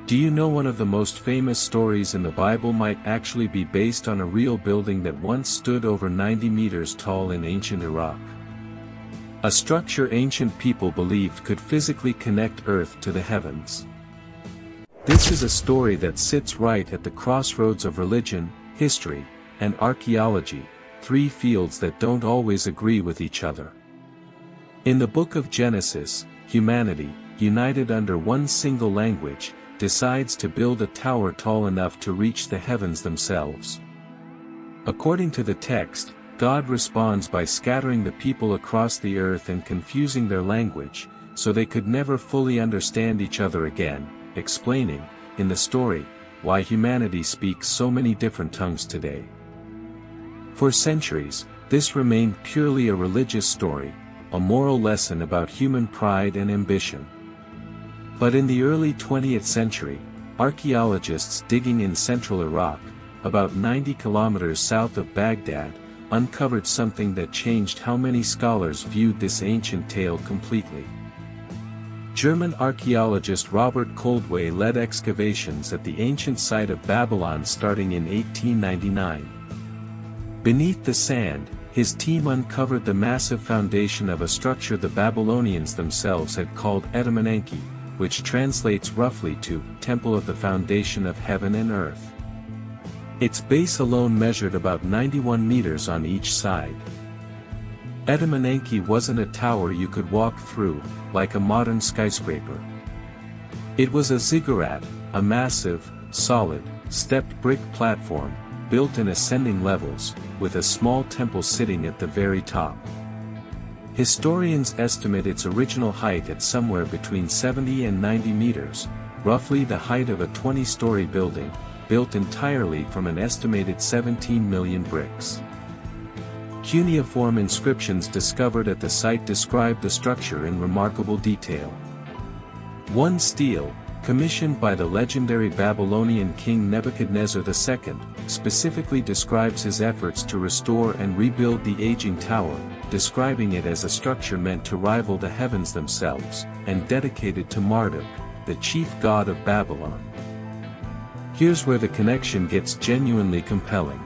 Do you know one of the most famous stories in the Bible might actually be based on a real building that once stood over 90 meters tall in ancient Iraq? A structure ancient people believed could physically connect Earth to the heavens. This is a story that sits right at the crossroads of religion, history, and archaeology, three fields that don't always agree with each other. In the book of Genesis, humanity, united under one single language, decides to build a tower tall enough to reach the heavens themselves. According to the text, God responds by scattering the people across the earth and confusing their language, so they could never fully understand each other again, explaining, in the story, why humanity speaks so many different tongues today. For centuries, this remained purely a religious story, a moral lesson about human pride and ambition. But in the early 20th century, archaeologists digging in central Iraq, about 90 kilometers south of Baghdad, uncovered something that changed how many scholars viewed this ancient tale completely. German archaeologist Robert Koldewey led excavations at the ancient site of Babylon starting in 1899. Beneath the sand, his team uncovered the massive foundation of a structure the Babylonians themselves had called Etemenanki, which translates roughly to Temple of the Foundation of Heaven and Earth. Its base alone measured about 91 meters on each side. Etemenanki wasn't a tower you could walk through, like a modern skyscraper. It was a ziggurat, a massive, solid, stepped brick platform, built in ascending levels, with a small temple sitting at the very top. Historians estimate its original height at somewhere between 70 and 90 meters, roughly the height of a 20-story building, built entirely from an estimated 17 million bricks. Cuneiform inscriptions discovered at the site describe the structure in remarkable detail. One stele, commissioned by the legendary Babylonian king Nebuchadnezzar II, specifically describes his efforts to restore and rebuild the aging tower, describing it as a structure meant to rival the heavens themselves, and dedicated to Marduk, the chief god of Babylon. Here's where the connection gets genuinely compelling.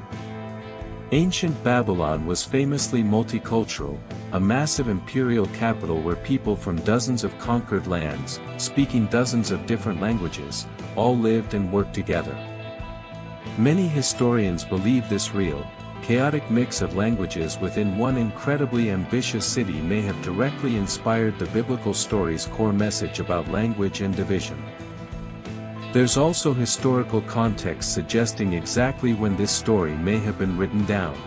Ancient Babylon was famously multicultural, a massive imperial capital where people from dozens of conquered lands, speaking dozens of different languages, all lived and worked together. Many historians believe this real, chaotic mix of languages within one incredibly ambitious city may have directly inspired the biblical story's core message about language and division. There's also historical context suggesting exactly when this story may have been written down.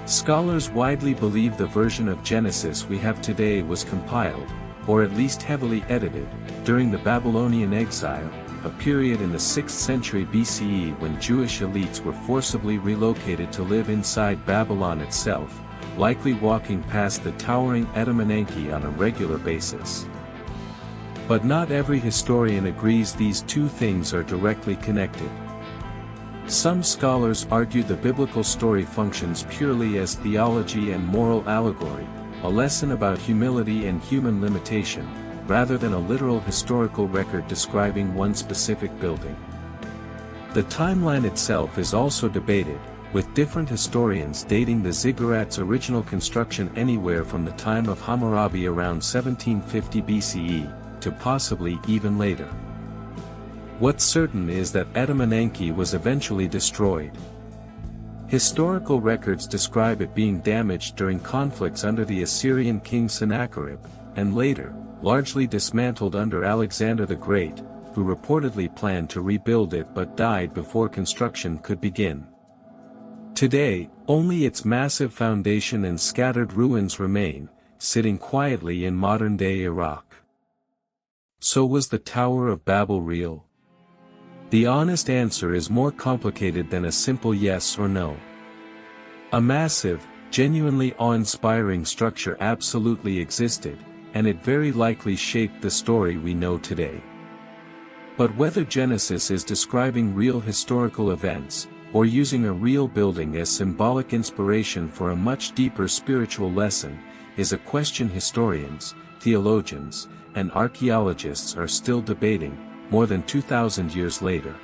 Scholars widely believe the version of Genesis we have today was compiled, or at least heavily edited, during the Babylonian exile, a period in the 6th century BCE when Jewish elites were forcibly relocated to live inside Babylon itself, likely walking past the towering Etemenanki on a regular basis. But not every historian agrees these two things are directly connected. Some scholars argue the biblical story functions purely as theology and moral allegory, a lesson about humility and human limitation, rather than a literal historical record describing one specific building. The timeline itself is also debated, with different historians dating the ziggurat's original construction anywhere from the time of Hammurabi around 1750 BCE, to possibly even later. What's certain is that Etemenanki was eventually destroyed. Historical records describe it being damaged during conflicts under the Assyrian king Sennacherib, and later, largely dismantled under Alexander the Great, who reportedly planned to rebuild it but died before construction could begin. Today, only its massive foundation and scattered ruins remain, sitting quietly in modern-day Iraq. So was the Tower of Babel real? The honest answer is more complicated than a simple yes or no. A massive, genuinely awe-inspiring structure absolutely existed, and it very likely shaped the story we know today. But whether Genesis is describing real historical events, or using a real building as symbolic inspiration for a much deeper spiritual lesson, is a question historians, theologians, and archaeologists are still debating, more than 2,000 years later.